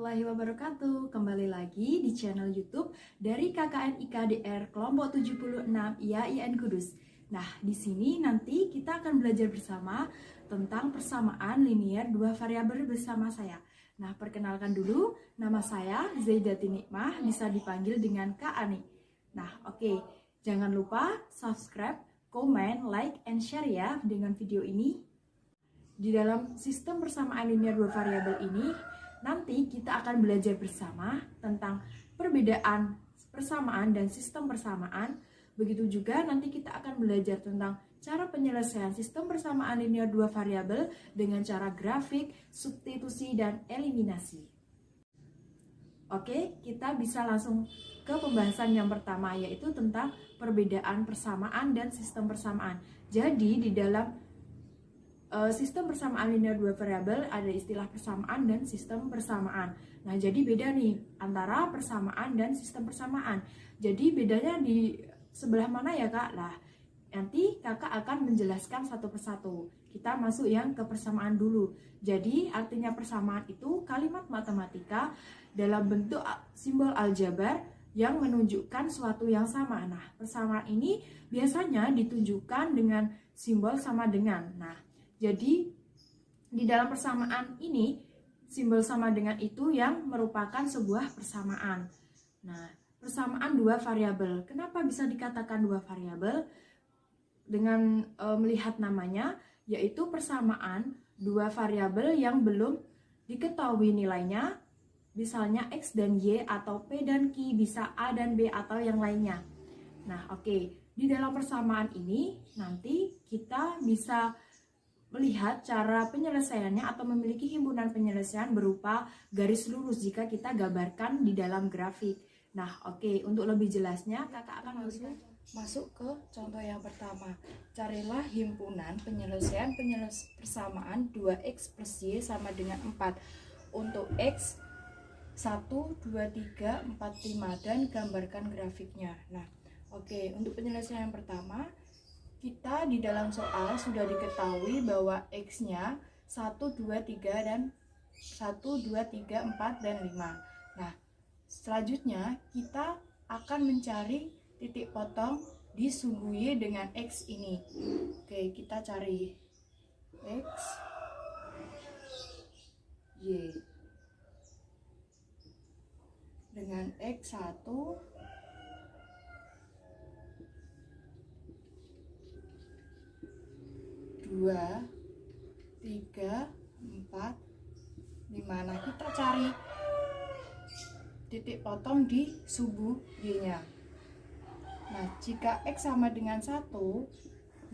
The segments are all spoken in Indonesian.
warahmatullahi wabarakatuh. Kembali lagi di channel YouTube dari KKN IKDR kelompok 76 IAIN Kudus. Nah, di sini nanti kita akan belajar bersama tentang persamaan linear dua variabel bersama saya. Nah, perkenalkan dulu, nama saya Zaidati Nikmah, bisa dipanggil dengan Kak Ani. Nah, oke, jangan lupa subscribe, komen, like, and share ya dengan video ini. Di dalam sistem persamaan linear dua variabel ini, nanti kita akan belajar bersama tentang perbedaan persamaan dan sistem persamaan. Begitu juga nanti kita akan belajar tentang cara penyelesaian sistem persamaan linear dua variabel dengan cara grafik, substitusi, dan eliminasi. Oke, kita bisa langsung ke pembahasan yang pertama, yaitu tentang perbedaan persamaan dan sistem persamaan. Jadi, di dalam sistem persamaan linear dua variabel ada istilah persamaan dan sistem persamaan. Nah, jadi beda nih antara persamaan dan sistem persamaan. Jadi bedanya di sebelah mana ya Kak? Lah, nanti Kakak akan menjelaskan satu persatu. Kita masuk yang ke persamaan dulu. Jadi artinya persamaan itu kalimat matematika dalam bentuk simbol aljabar yang menunjukkan suatu yang sama. Nah, persamaan ini biasanya ditunjukkan dengan simbol sama dengan. Nah, jadi, di dalam persamaan ini, simbol sama dengan itu yang merupakan sebuah persamaan. Nah, persamaan dua variabel. Kenapa bisa dikatakan dua variabel? Dengan melihat namanya, yaitu persamaan dua variabel yang belum diketahui nilainya, misalnya X dan Y atau P dan Q, bisa A dan B atau yang lainnya. Nah, oke. Di dalam persamaan ini, nanti kita bisa melihat cara penyelesaiannya atau memiliki himpunan penyelesaian berupa garis lurus jika kita gambarkan di dalam grafik. Nah, oke, untuk lebih jelasnya Kakak akan masuk ke contoh yang pertama. Carilah himpunan penyelesaian persamaan 2x plus y sama dengan 4 untuk x 1, 2, 3, 4, 5 dan gambarkan grafiknya. Nah, oke, untuk penyelesaian yang pertama, kita di dalam soal sudah diketahui bahwa X-nya 1, 2, 3, dan 1, 2, 3, 4, dan 5. Nah, selanjutnya kita akan mencari titik potong di sumbu Y dengan X ini. Oke, kita cari X, Y. Dengan X1, 2, 3, 4, 5. Nah, kita cari titik potong di sumbu Y-nya. Nah, jika X sama dengan 1,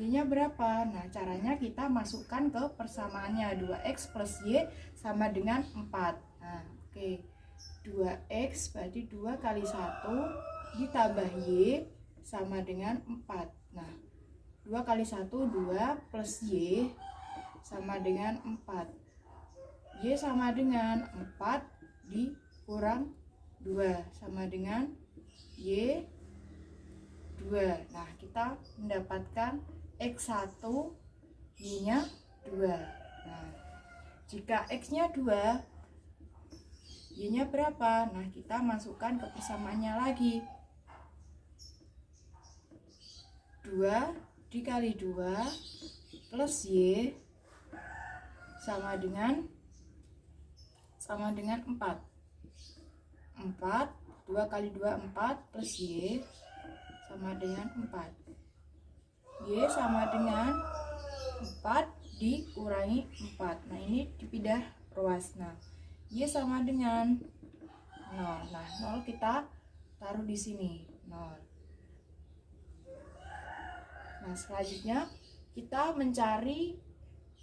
Y-nya berapa? Nah, caranya kita masukkan ke persamaannya. 2X plus Y sama dengan 4. Nah, oke. 2X berarti 2 kali 1 ditambah Y sama dengan 4. Nah, 2 kali 1, 2 plus Y sama dengan 4. Y sama dengan 4 dikurang 2 sama dengan Y 2. Nah, kita mendapatkan X1, Y-nya 2. Nah, jika X-nya 2, Y-nya berapa? Nah, kita masukkan ke persamaannya lagi. 2 dikali 2 plus Y sama dengan 4. 4, 2 kali 2, 4 plus Y sama dengan 4. Y sama dengan 4 dikurangi 4. Nah, ini dipindah ruas. Nah, Y sama dengan 0. Nah, 0 kita taruh di sini. 0. Nah, selanjutnya kita mencari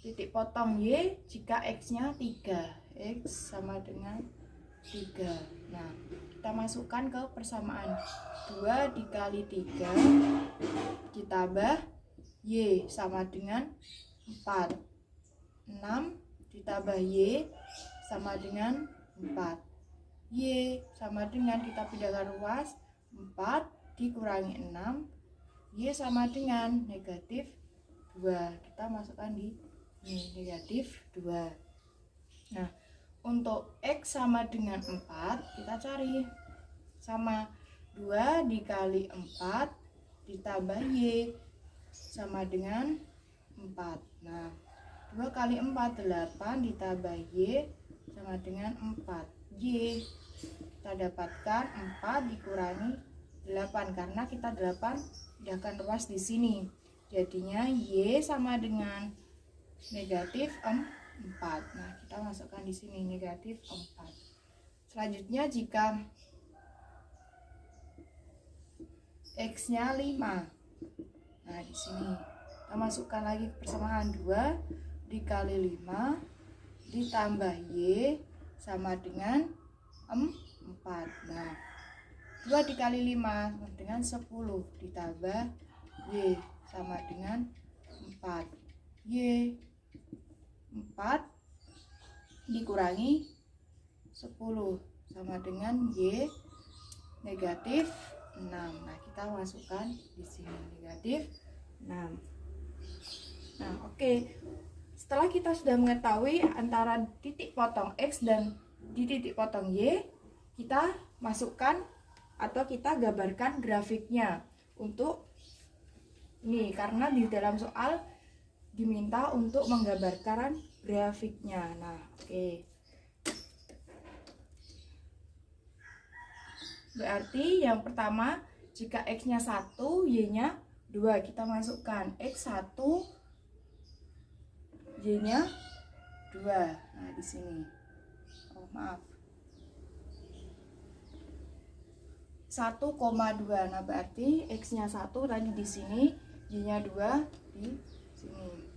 titik potong Y jika X-nya 3. X sama dengan 3. Nah, kita masukkan ke persamaan. 2 dikali 3 ditambah Y sama dengan 4. 6 ditambah Y sama dengan 4. Y sama dengan, kita pindahkan ruas, 4 dikurangi 6. Y sama dengan negatif 2. Kita masukkan di ini, negatif 2. Nah, untuk X sama dengan 4, kita cari. Sama 2 dikali 4 ditambah Y sama dengan 4. Nah, 2 kali 4, 8 ditambah Y sama dengan 4. Y kita dapatkan 4 dikurangi 8 karena kita 8 pindahkan ruas di sini. Jadinya Y sama dengan negatif 4. Nah, kita masukkan di sini negatif 4. Selanjutnya jika X-nya 5. Nah, di sini kita masukkan lagi persamaan 2 dikali 5 ditambah Y sama dengan 4. Nah, 2 dikali 5 sama dengan 10 ditambah Y sama dengan 4. Y 4 dikurangi 10 sama dengan Y negatif 6. Nah, kita masukkan di sini negatif 6. Nah, oke. Setelah kita sudah mengetahui antara titik potong X dan di titik potong Y, kita masukkan atau kita gambarkan grafiknya untuk ini, karena di dalam soal diminta untuk menggambarkan grafiknya. Nah, oke. Berarti yang pertama, jika X-nya 1, Y-nya 2, kita masukkan X1, Y-nya 2. Nah, di sini. Oh, maaf. 1,2. Nah, berarti X-nya 1 tadi di sini, Y-nya 2 di sini.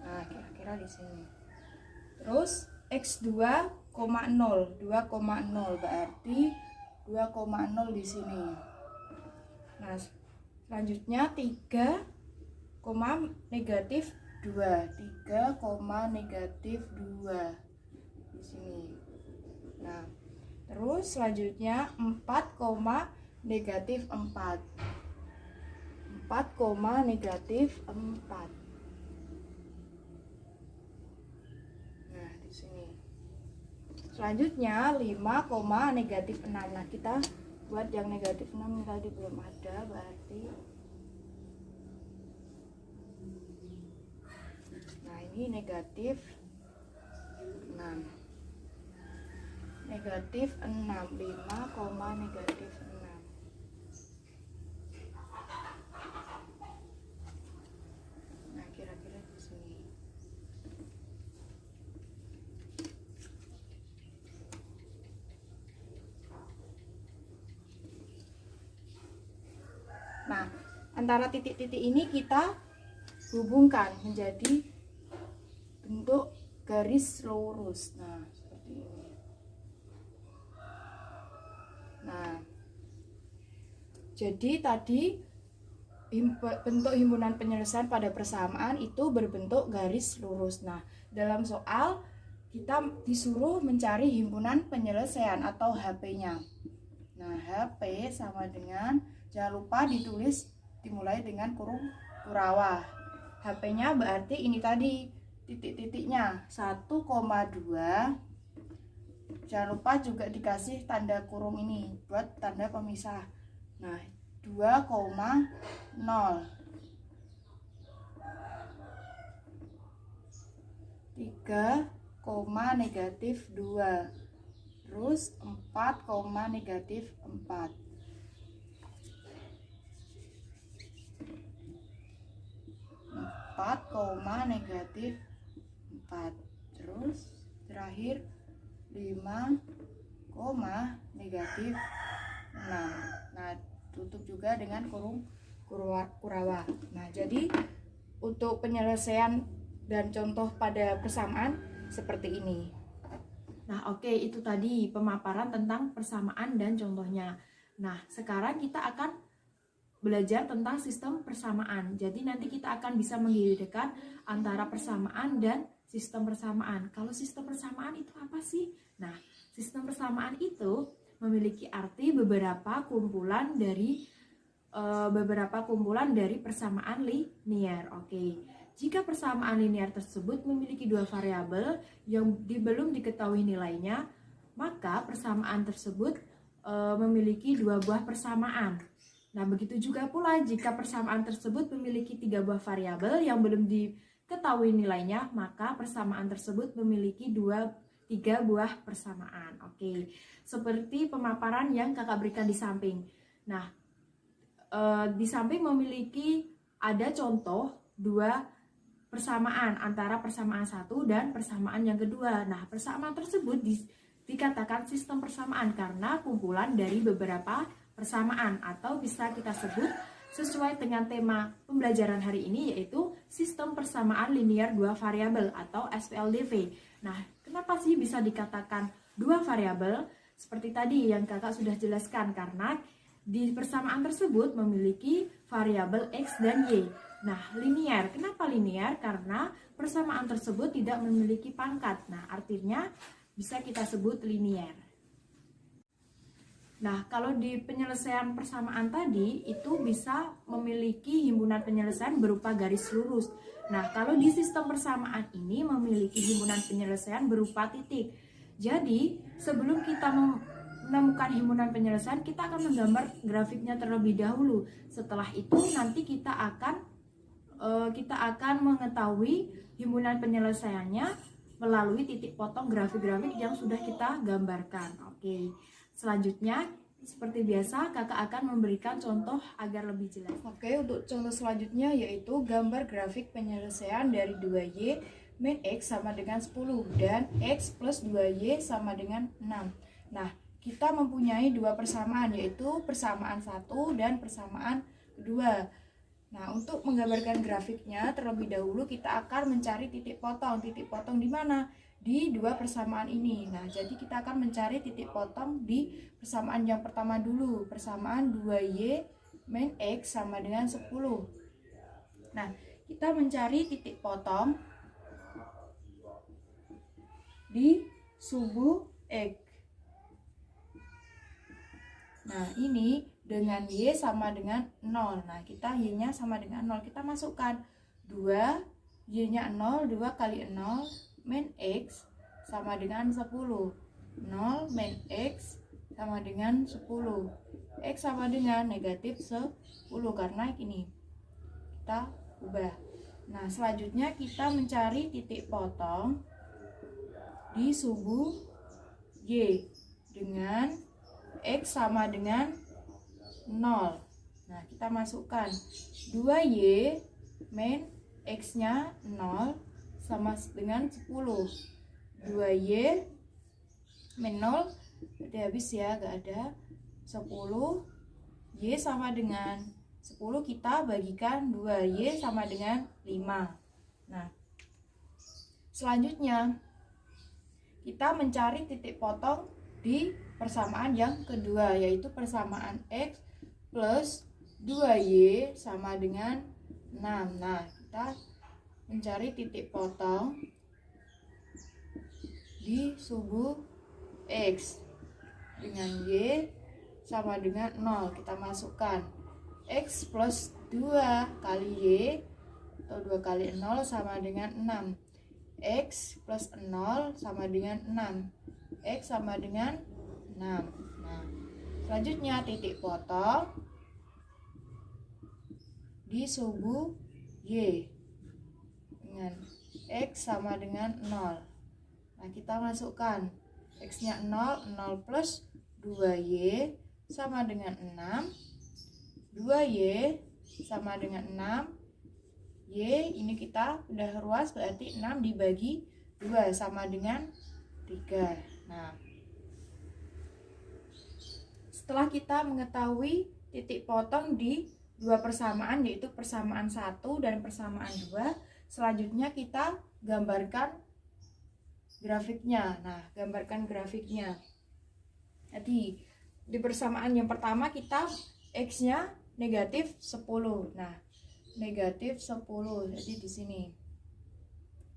Nah, kira-kira di sini. Terus X2, 2,0 berarti 2,0 di sini. Nah, selanjutnya 3, negatif 2. 3, negatif 2 di sini. Nah, terus selanjutnya 4, negatif 4. 4, negatif 4. Sini. Selanjutnya 5, negatif 6. Nah, kita buat yang negatif 6 tadi belum ada, berarti nah, ini negatif 6. Negatif 6, 5, negatif 6. Nah, kira-kira di sini. Nah, antara titik-titik ini kita hubungkan menjadi bentuk garis lurus. Nah, seperti ini. Nah, jadi tadi bentuk himpunan penyelesaian pada persamaan itu berbentuk garis lurus. Nah, dalam soal kita disuruh mencari himpunan penyelesaian atau HP-nya. Nah, HP sama dengan, jangan lupa ditulis dimulai dengan kurung kurawah. HP-nya berarti ini tadi titik-titiknya 1,2. Jangan lupa juga dikasih tanda kurung ini buat tanda pemisah. Nah, 2,0. 3, negatif 2. Terus 4, negatif 4. 4, negatif 4. Terus terakhir 5, negatif 6. Nah, tutup juga dengan kurung kurawah. Nah, jadi untuk penyelesaian dan contoh pada persamaan seperti ini. Nah, oke, itu tadi pemaparan tentang persamaan dan contohnya. Nah, sekarang kita akan belajar tentang sistem persamaan. Jadi nanti kita akan bisa membedakan antara persamaan dan sistem persamaan. Kalau sistem persamaan itu apa sih? Nah, sistem persamaan itu memiliki arti beberapa kumpulan dari beberapa kumpulan dari persamaan linear. Oke. Jika persamaan linear tersebut memiliki dua variabel yang belum diketahui nilainya, maka persamaan tersebut memiliki dua buah persamaan. Nah, begitu juga pula jika persamaan tersebut memiliki tiga buah variabel yang belum diketahui nilainya, maka persamaan tersebut memiliki tiga buah persamaan. Oke, seperti pemaparan yang kakak berikan di samping. Nah, di samping memiliki ada contoh dua persamaan antara persamaan satu dan persamaan yang kedua. Nah, persamaan tersebut dikatakan sistem persamaan karena kumpulan dari beberapa persamaan, atau bisa kita sebut sesuai dengan tema pembelajaran hari ini, yaitu sistem persamaan linear dua variabel atau SPLDV. Nah, kenapa sih bisa dikatakan dua variabel? Seperti tadi yang kakak sudah jelaskan, karena di persamaan tersebut memiliki variabel X dan Y. Nah, linear. Kenapa linear? Karena persamaan tersebut tidak memiliki pangkat. Nah, artinya bisa kita sebut linear. Nah, kalau di penyelesaian persamaan tadi, itu bisa memiliki himpunan penyelesaian berupa garis lurus. Nah, kalau di sistem persamaan ini memiliki himpunan penyelesaian berupa titik. Jadi, sebelum kita menemukan himpunan penyelesaian, kita akan menggambar grafiknya terlebih dahulu. Setelah itu nanti kita akan mengetahui himpunan penyelesaiannya melalui titik potong grafik-grafik yang sudah kita gambarkan. Oke. Selanjutnya, seperti biasa, kakak akan memberikan contoh agar lebih jelas. Oke, untuk contoh selanjutnya yaitu gambar grafik penyelesaian dari 2Y min X sama dengan 10 dan X plus 2Y sama dengan 6. Nah, kita mempunyai dua persamaan, yaitu persamaan 1 dan persamaan kedua. Nah, untuk menggambarkan grafiknya terlebih dahulu kita akan mencari titik potong. Titik potong di mana? Di dua persamaan ini. Nah, jadi kita akan mencari titik potong di persamaan yang pertama dulu. Persamaan 2Y min X sama dengan 10. Nah, kita mencari titik potong di subu X. Nah, ini dengan Y sama dengan 0. Nah, kita Y-nya sama dengan 0. Kita masukkan 2, Y-nya 0, 2 kali 0 min X sama dengan 10. 0 min X sama dengan 10. X sama dengan negatif 10 karena ini kita ubah. Nah, selanjutnya kita mencari titik potong di subu Y dengan X sama dengan 0. Nah, kita masukkan 2Y min X-nya 0 sama dengan 10. 2Y min 0 udah habis ya, gak ada. 10 Y sama dengan 10 kita bagikan 2Y sama dengan 5. Nah, selanjutnya kita mencari titik potong di persamaan yang kedua, yaitu persamaan X plus 2Y sama dengan 6. Nah, kita mencari titik potong di subu X dengan Y sama dengan 0. Kita masukkan X plus 2 kali Y atau 2 kali 0 sama dengan 6. X plus 0 sama dengan 6. X sama dengan 6. Nah, selanjutnya titik potong di subu Y dengan X sama dengan 0. Nah, kita masukkan X-nya 0, 0 plus 2Y sama dengan 6. 2Y sama dengan 6. Y ini kita udah ruas, berarti 6 dibagi 2 sama dengan 3. Nah, setelah kita mengetahui titik potong di dua persamaan, yaitu persamaan 1 dan persamaan 2, selanjutnya kita gambarkan grafiknya. Nah, gambarkan grafiknya. Jadi, di persamaan yang pertama kita X-nya negatif 10. Nah, negatif 10. Jadi di sini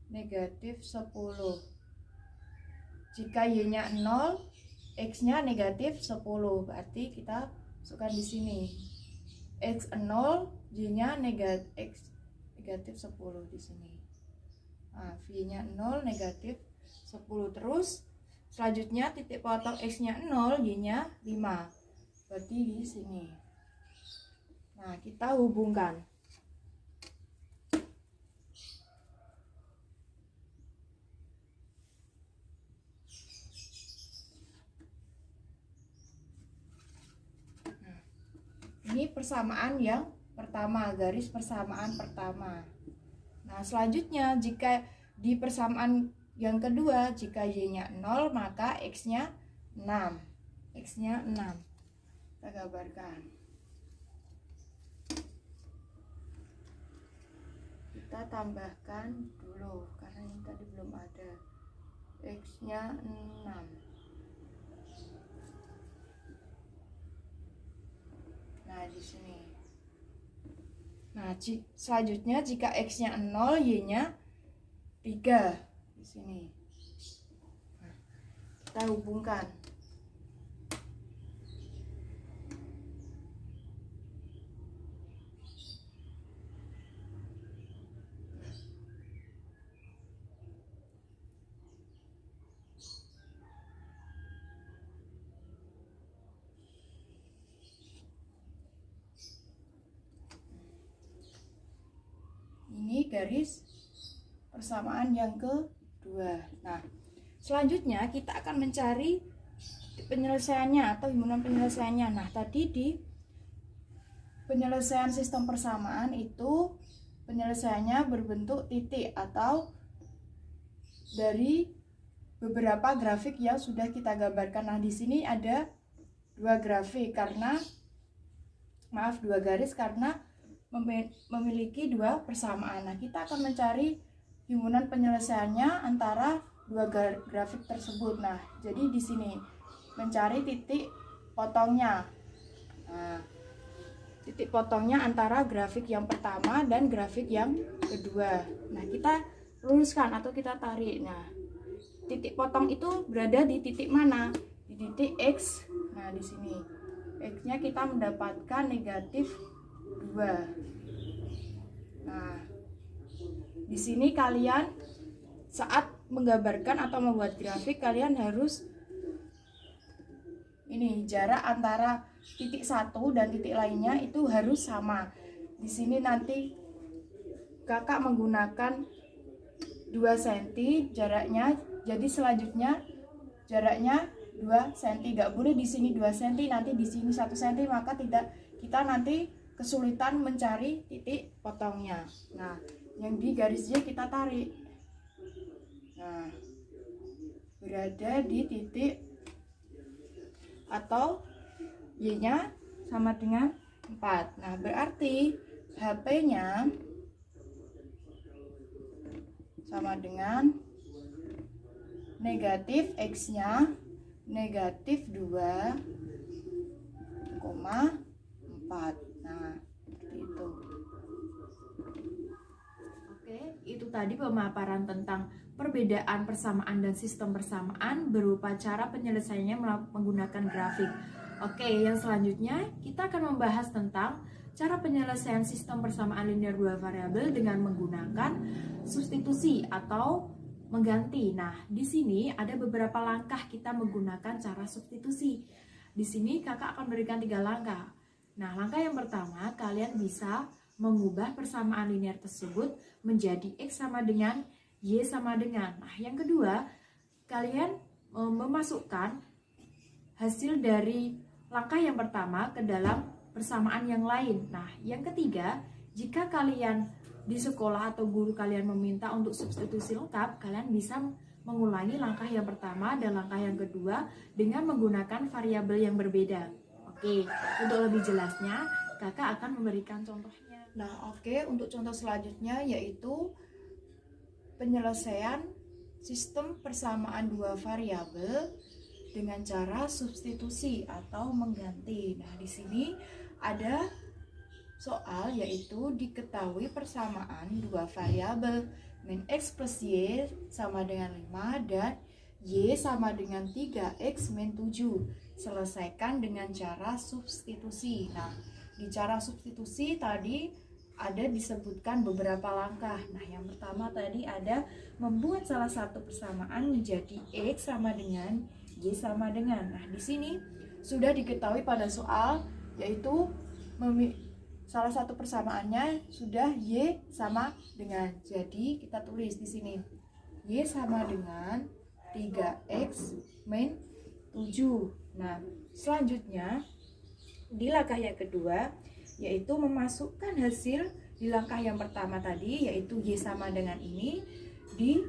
negatif 10. Jika Y-nya 0, X-nya negatif 10. Berarti kita masukkan di sini. X 0, Y-nya negatif 10 di sini. Nah, V-nya 0, negatif 10. Terus selanjutnya titik potong X-nya 0, Y-nya 5. Berarti di sini. Nah, kita hubungkan. Nah, ini persamaan yang pertama, garis persamaan pertama. Nah, selanjutnya jika di persamaan yang kedua, jika Y-nya 0, maka X-nya 6. X-nya 6. Kita gambarkan. Kita tambahkan dulu, karena ini tadi belum ada. X-nya 6. Nah, di sini. Nah, selanjutnya jika X-nya 0, Y-nya 3 di sini. Nah, kita hubungkan. Ini garis persamaan yang kedua. Nah, selanjutnya kita akan mencari penyelesaiannya atau himpunan penyelesaiannya. Nah, tadi di penyelesaian sistem persamaan itu penyelesaiannya berbentuk titik atau dari beberapa grafik yang sudah kita gambarkan. Nah, di sini ada dua grafik karena dua garis karena memiliki dua persamaan. Nah, kita akan mencari himpunan penyelesaiannya antara dua grafik tersebut. Nah, jadi di sini mencari titik potongnya. Nah, titik potongnya antara grafik yang pertama dan grafik yang kedua. Nah, kita luruskan atau kita tarik. Nah, titik potong itu berada di titik mana? Di titik X. Nah, di sini X-nya kita mendapatkan negatif 2. Nah, di sini kalian saat menggambarkan atau membuat grafik, kalian harus ini jarak antara titik satu dan titik lainnya itu harus sama. Di sini nanti kakak menggunakan 2 cm jaraknya, jadi selanjutnya jaraknya 2 cm. Gak boleh di sini 2 cm, nanti di sini 1 cm, maka kita nanti kesulitan mencari titik potongnya. Nah, yang di garis Y kita tarik. Nah, berada di titik atau Y-nya sama dengan 4. Nah, berarti HP-nya sama dengan negatif X-nya negatif 2,4. Nah, seperti itu. Oke, itu tadi pemaparan tentang perbedaan persamaan dan sistem persamaan berupa cara penyelesaiannya menggunakan grafik. Oke, yang selanjutnya kita akan membahas tentang cara penyelesaian sistem persamaan linear dua variabel dengan menggunakan substitusi atau mengganti. Nah, di sini ada beberapa langkah kita menggunakan cara substitusi. Di sini kakak akan berikan 3 langkah. Nah, langkah yang pertama, kalian bisa mengubah persamaan linear tersebut menjadi X sama dengan Y sama dengan. Nah, yang kedua, kalian memasukkan hasil dari langkah yang pertama ke dalam persamaan yang lain. Nah, yang ketiga, jika kalian di sekolah atau guru kalian meminta untuk substitusi lengkap, kalian bisa mengulangi langkah yang pertama dan langkah yang kedua dengan menggunakan variabel yang berbeda. Oke, untuk lebih jelasnya, kakak akan memberikan contohnya. Nah, oke, untuk contoh selanjutnya yaitu penyelesaian sistem persamaan dua variabel dengan cara substitusi atau mengganti. Nah, di sini ada soal yaitu diketahui persamaan dua variabel min X plus Y sama dengan 5 dan Y sama dengan 3X min 7. Selesaikan dengan cara substitusi. Nah, di cara substitusi tadi ada disebutkan beberapa langkah. Nah, yang pertama tadi ada membuat salah satu persamaan menjadi X sama dengan Y sama dengan. Nah, di sini sudah diketahui pada soal, yaitu salah satu persamaannya sudah Y sama dengan. Jadi, kita tulis di sini Y sama dengan 3X min 7. Nah, selanjutnya di langkah yang kedua, yaitu memasukkan hasil di langkah yang pertama tadi, yaitu Y sama dengan ini di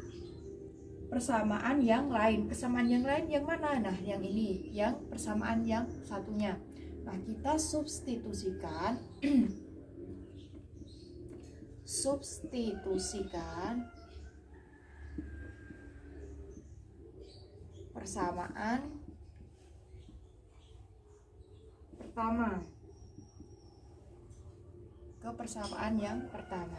persamaan yang lain. Persamaan yang lain yang mana? Nah, yang ini, yang persamaan yang satunya. Nah, kita substitusikan persamaan pertama ke persamaan yang pertama.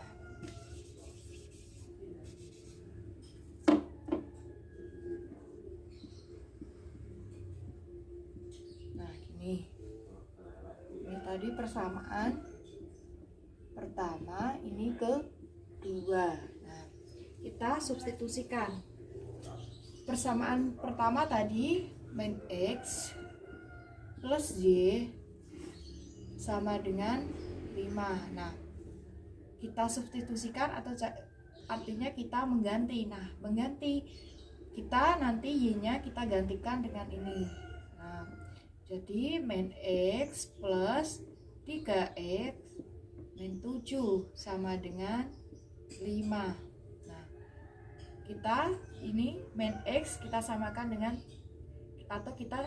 Nah, gini. Ini tadi persamaan pertama, ini kedua. Nah, kita substitusikan. Persamaan pertama tadi min X plus Y sama dengan 5. Nah, kita substitusikan atau artinya kita mengganti. Nah, mengganti, kita nanti Y-nya kita gantikan dengan ini. Nah, jadi min X plus 3X min 7 sama dengan 5. Nah, kita ini min X kita samakan dengan, atau kita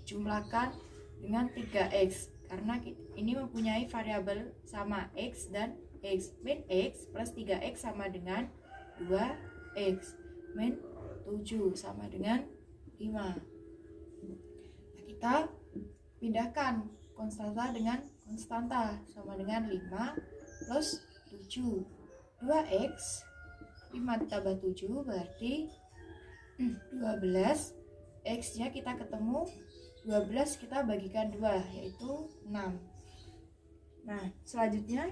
jumlahkan dengan 3X. Karena ini mempunyai variabel sama X dan X. Min X plus 3X sama dengan 2X. Min 7 sama dengan 5. Nah, kita pindahkan konstanta dengan konstanta, sama dengan 5 plus 7. 2X 5 tambah 7 berarti 12. X nya kita ketemu 12, kita bagikan 2, yaitu 6. Nah, selanjutnya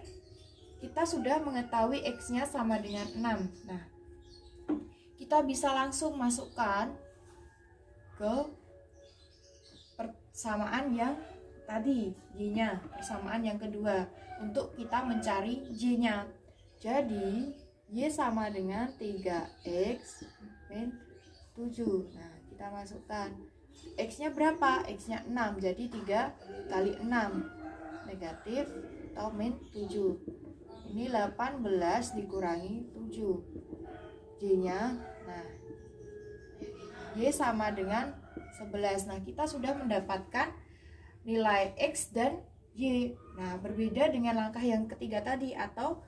kita sudah mengetahui X nya sama dengan 6. Nah, kita bisa langsung masukkan ke persamaan yang tadi, Y nya, persamaan yang kedua, untuk kita mencari Y nya. Jadi Y sama dengan 3X min 7. Nah, kita masukkan X nya berapa? X nya 6, jadi 3 kali 6 negatif atau min 7. Ini 18 dikurangi 7. Y nya, nah, Y sama dengan 11. Nah, kita sudah mendapatkan nilai X dan Y. Nah, berbeda dengan langkah yang ketiga tadi, atau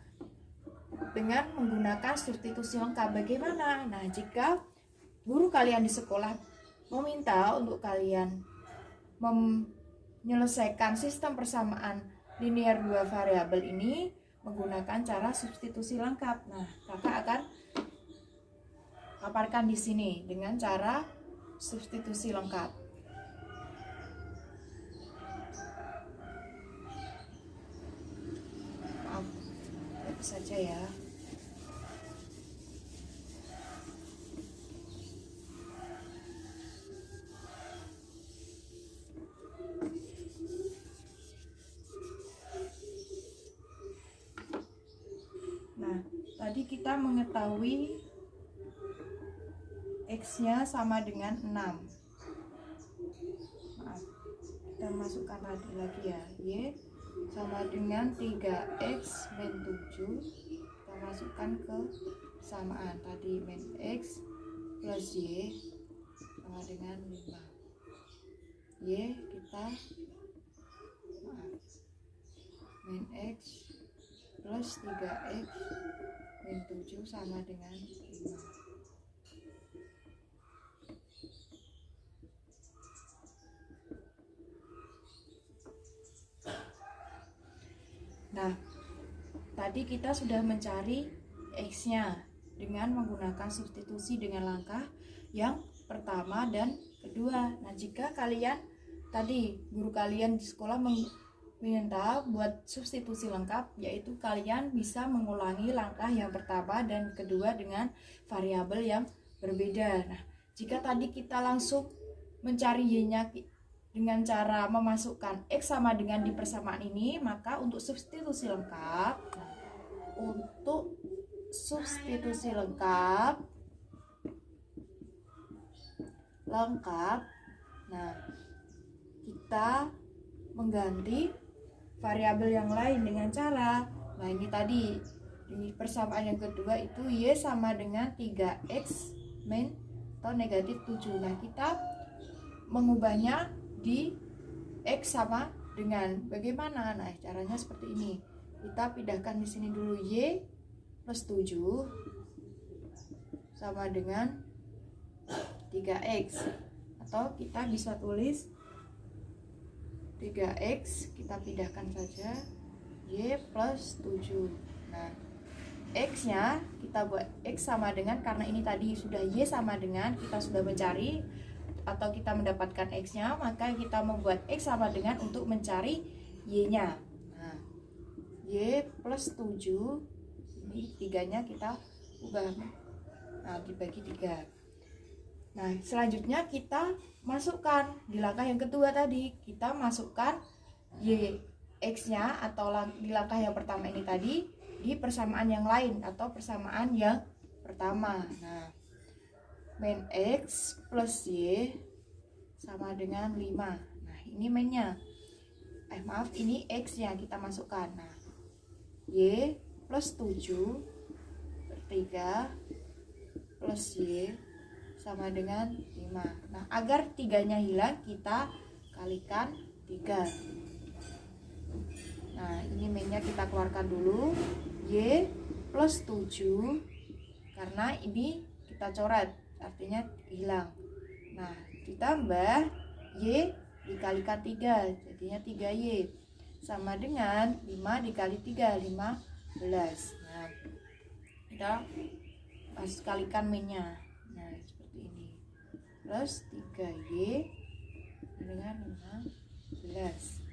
dengan menggunakan substitusi lengkap. Bagaimana? Nah, jika guru kalian di sekolah meminta untuk kalian menyelesaikan sistem persamaan linear dua variabel ini menggunakan cara substitusi lengkap. Nah, kakak akan paparkan di sini dengan cara substitusi lengkap. Maaf, itu saja ya. Tadi kita mengetahui X-nya sama dengan 6. Maaf, kita masukkan lagi ya. Y sama dengan 3X min 7. Kita masukkan ke persamaan tadi, min X plus Y sama dengan 5. Y kita min X plus 3X min 7 sama dengan 5. Nah, tadi kita sudah mencari X-nya dengan menggunakan substitusi dengan langkah yang pertama dan kedua. Nah, jika kalian tadi guru kalian di sekolah minta buat substitusi lengkap, yaitu kalian bisa mengulangi langkah yang pertama dan kedua dengan variabel yang berbeda. Nah, jika tadi kita langsung mencari y-nya dengan cara memasukkan x sama dengan di persamaan ini, maka untuk substitusi lengkap, nah kita mengganti variabel yang lain dengan cara, nah ini tadi di persamaan yang kedua itu y sama dengan 3x min atau negatif 7. Nah kita mengubahnya di x sama dengan bagaimana? Nah caranya seperti ini, kita pindahkan di sini dulu y plus 7 sama dengan 3x, atau kita bisa tulis 3x, kita pindahkan saja y plus 7. Nah x nya kita buat x sama dengan, karena ini tadi sudah y sama dengan, kita sudah mencari atau kita mendapatkan x nya, maka kita membuat x sama dengan untuk mencari y nya. Nah y plus 7, ini 3 nya kita ubah, nah dibagi 3. Nah selanjutnya kita masukkan di langkah yang kedua tadi, kita masukkan y x nya atau di langkah yang pertama ini tadi di persamaan yang lain atau persamaan yang pertama. Nah min x plus y sama dengan 5. Nah ini minnya, ini x nya kita masukkan. Nah y plus 7 per 3 plus y sama dengan 5. Nah agar 3-nya hilang, kita kalikan 3. Nah ini minnya kita keluarkan dulu, y plus 7, karena ini kita coret artinya hilang. Nah ditambah y dikalikan 3, jadinya 3y sama dengan 5 dikali 3, 15. Nah kita kalikan minnya, nah seperti ini, plus 3y dengan 15.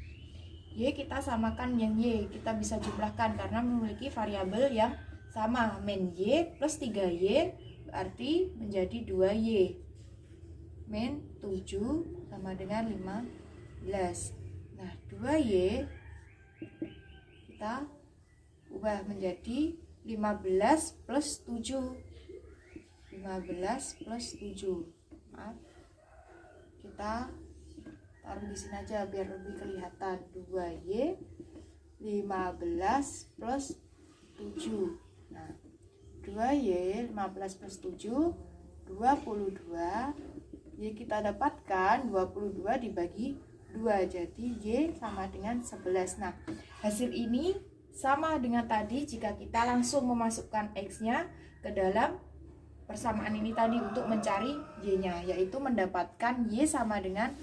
Y kita samakan yang y, kita bisa jumlahkan karena memiliki variabel yang sama. Min y plus 3y berarti menjadi 2y. Min 7 sama dengan 15. Nah 2y kita ubah menjadi 15 plus 7. 15 plus 7. Maaf, kita taruh di sini aja biar lebih kelihatan. 2y 15 plus 7. Nah 2y 15 plus 7 22. Y kita dapatkan 22 dibagi 2, jadi y sama dengan 11. Nah hasil ini sama dengan tadi jika kita langsung memasukkan x nya ke dalam persamaan ini tadi untuk mencari y nya, yaitu mendapatkan y sama dengan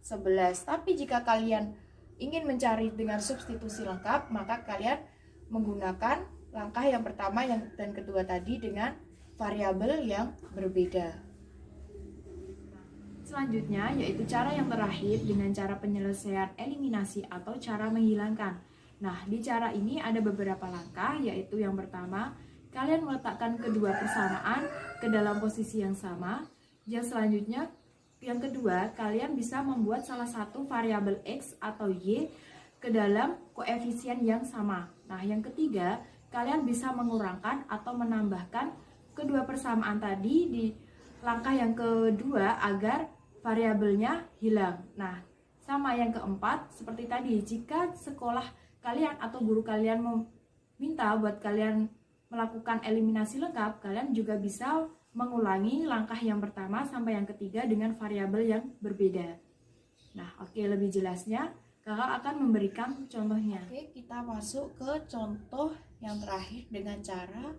11. Tapi jika kalian ingin mencari dengan substitusi lengkap, maka kalian menggunakan langkah yang pertama dan kedua tadi dengan variabel yang berbeda. Selanjutnya yaitu cara yang terakhir dengan cara penyelesaian eliminasi atau cara menghilangkan. Nah di cara ini ada beberapa langkah, yaitu yang pertama, kalian meletakkan kedua persamaan ke dalam posisi yang sama. Yang selanjutnya, yang kedua, kalian bisa membuat salah satu variabel x atau y ke dalam koefisien yang sama. Nah, yang ketiga, kalian bisa mengurangkan atau menambahkan kedua persamaan tadi di langkah yang kedua agar variabelnya hilang. Nah, sama yang keempat, seperti tadi, jika sekolah kalian atau guru kalian meminta buat kalian melakukan eliminasi lengkap, kalian juga bisa mengulangi langkah yang pertama sampai yang ketiga dengan variabel yang berbeda. Nah, oke, lebih jelasnya kakak akan memberikan contohnya. Oke, kita masuk ke contoh yang terakhir dengan cara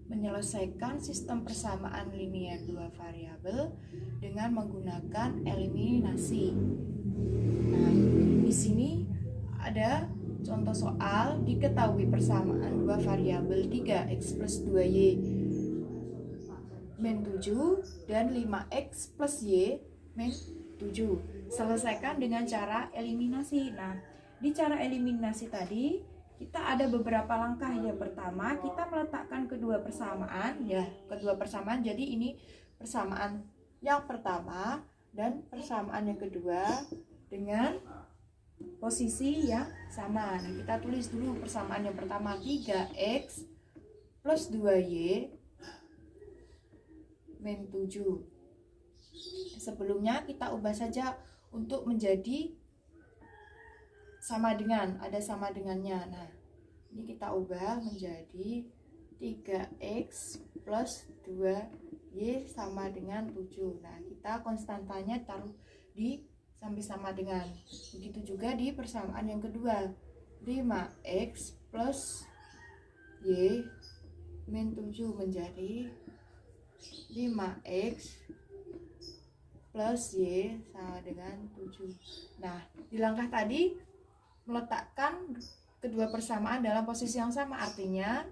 menyelesaikan sistem persamaan linear dua variabel dengan menggunakan eliminasi. Nah, di sini ada contoh soal, diketahui persamaan dua variabel 3x plus 2y min 7 dan 5x plus y min 7. Selesaikan dengan cara eliminasi. Nah, di cara eliminasi tadi kita ada beberapa langkah. Yang pertama, kita meletakkan kedua persamaan ya, kedua persamaan. Jadi ini persamaan yang pertama dan persamaan yang kedua dengan posisi yang sama. Nah, kita tulis dulu persamaan yang pertama, 3x plus 2y min 7. Sebelumnya kita ubah saja untuk menjadi sama dengan, ada sama dengannya. Nah, ini kita ubah menjadi 3x plus 2y sama dengan 7. Nah, kita konstantanya taruh di sampai sama dengan. Begitu juga di persamaan yang kedua, 5x plus y min 7 menjadi 5x plus y sama dengan 7. Nah, di langkah tadi meletakkan kedua persamaan dalam posisi yang sama, artinya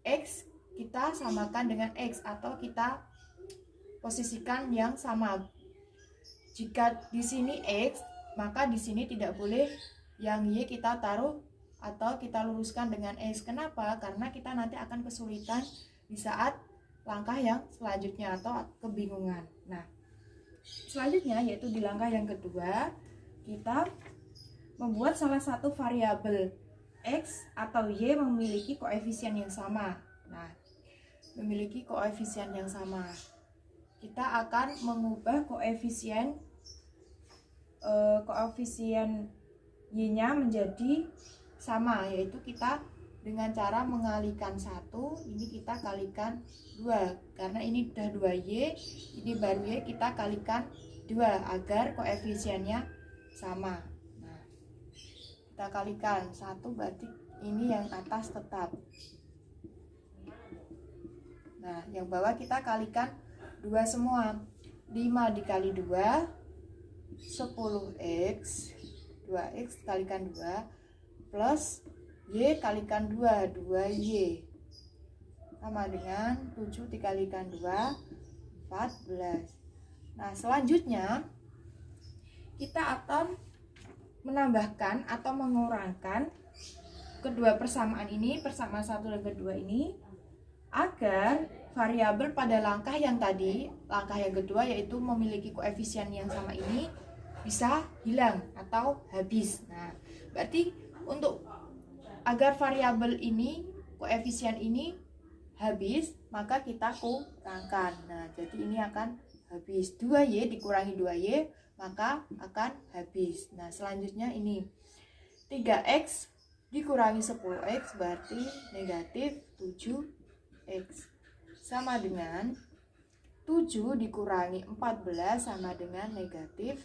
x kita samakan dengan x atau kita posisikan yang sama. Jika di sini x, maka di sini tidak boleh yang y kita taruh atau kita luruskan dengan x. Kenapa? Karena kita nanti akan kesulitan di saat langkah yang selanjutnya atau kebingungan. Nah, selanjutnya yaitu di langkah yang kedua, kita membuat salah satu variabel x atau y memiliki koefisien yang sama. Nah, memiliki koefisien yang sama, kita akan mengubah koefisien y-nya menjadi sama, yaitu kita dengan cara mengalikan 1, ini kita kalikan 2. Karena ini udah 2y, ini baru y, kita kalikan 2 agar koefisiennya sama. Nah, kita kalikan 1, berarti ini yang atas tetap. Nah, yang bawah kita kalikan 2 semua. 5 dikali 2 10x, 2x kalikan 2 plus y kalikan 2, 2y sama dengan 7 dikalikan 2 14. Nah, selanjutnya kita akan menambahkan atau mengurangkan kedua persamaan ini, persamaan 1 dan kedua ini, agar variabel pada langkah yang tadi, langkah yang kedua yaitu memiliki koefisien yang sama ini bisa hilang atau habis. Nah, berarti untuk agar variabel ini, koefisien ini habis, maka kita kurangkan. Nah, jadi ini akan habis. 2y dikurangi 2y, maka akan habis. Nah, selanjutnya ini 3x dikurangi 10x berarti negatif 7x. Sama dengan 7 dikurangi 14 sama dengan negatif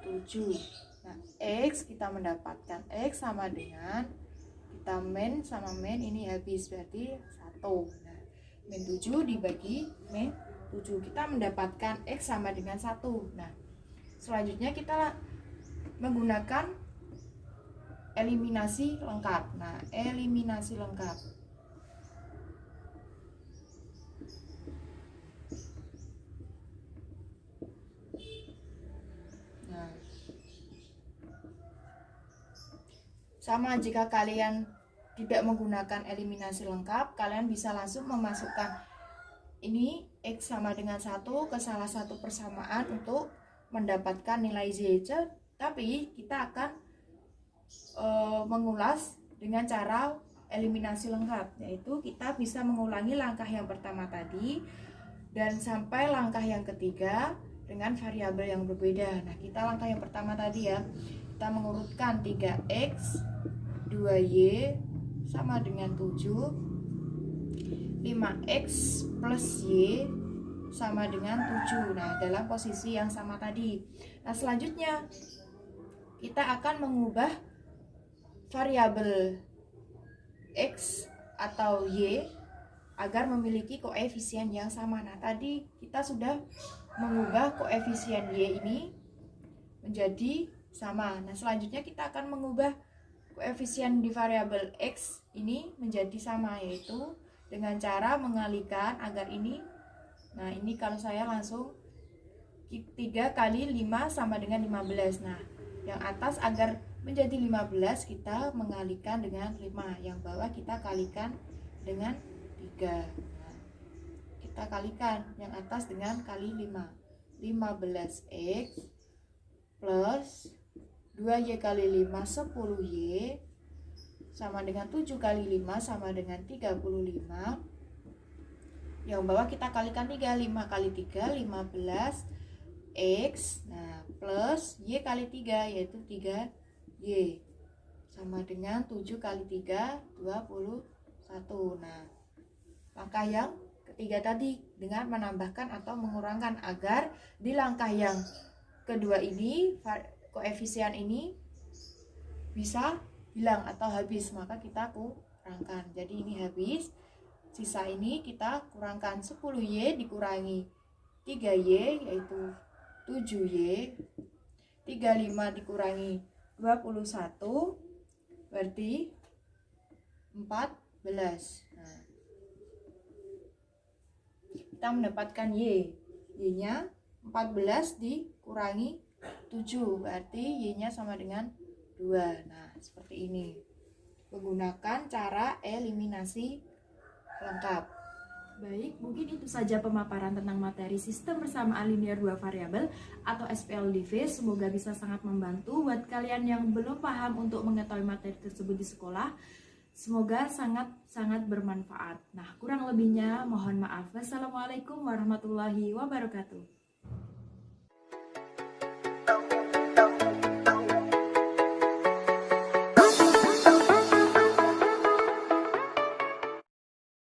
7. Nah, x kita mendapatkan x sama dengan, kita min sama min, ini habis berarti 1. Nah, min 7 dibagi min 7, kita mendapatkan x sama dengan 1. Nah, selanjutnya kita menggunakan eliminasi lengkap. Nah, eliminasi lengkap. Nah, sama jika kalian tidak menggunakan eliminasi lengkap, kalian bisa langsung memasukkan ini x sama dengan 1 ke salah satu persamaan untuk mendapatkan nilai z. Tapi kita akan mengulas dengan cara eliminasi lengkap, yaitu kita bisa mengulangi langkah yang pertama tadi dan sampai langkah yang ketiga dengan variabel yang berbeda. Nah, kita langkah yang pertama tadi ya, kita mengurutkan 3x 2y sama dengan 7, 5x plus y sama dengan 7. Nah, dalam posisi yang sama tadi. Nah, selanjutnya kita akan mengubah variabel x atau y agar memiliki koefisien yang sama. Nah, tadi kita sudah mengubah koefisien y ini menjadi sama. Nah, selanjutnya kita akan mengubah koefisien di variabel x ini menjadi sama, yaitu dengan cara mengalikan agar ini, nah ini kalau saya langsung 3 kali 5 sama dengan 15. Nah, yang atas agar menjadi 15 kita mengalikan dengan 5. Yang bawah kita kalikan dengan 3. Nah, kita kalikan yang atas dengan kali 5. 15x plus 2y kali 5 10y sama dengan 7 kali 5 sama dengan 35. Yang bawah kita kalikan 3. 5 kali 3 15 x, nah plus y kali 3 yaitu 3y sama dengan 7 kali 3 21. Nah, langkah yang ketiga tadi dengan menambahkan atau mengurangkan agar di langkah yang kedua ini koefisien ini bisa hilang atau habis, maka kita kurangkan. Jadi ini habis, sisa ini kita kurangkan 10y dikurangi 3y yaitu 7y, 35 dikurangi 21 berarti 14. Nah, kita mendapatkan y-nya 14 dikurangi 7 berarti y-nya sama dengan 2. Nah, seperti ini. Menggunakan cara eliminasi lengkap. Baik, mungkin itu saja pemaparan tentang materi sistem persamaan linear dua variabel atau SPLDV. Semoga bisa sangat membantu buat kalian yang belum paham untuk mengetahui materi tersebut di sekolah. Semoga sangat bermanfaat. Nah, kurang lebihnya mohon maaf. Wassalamualaikum warahmatullahi wabarakatuh.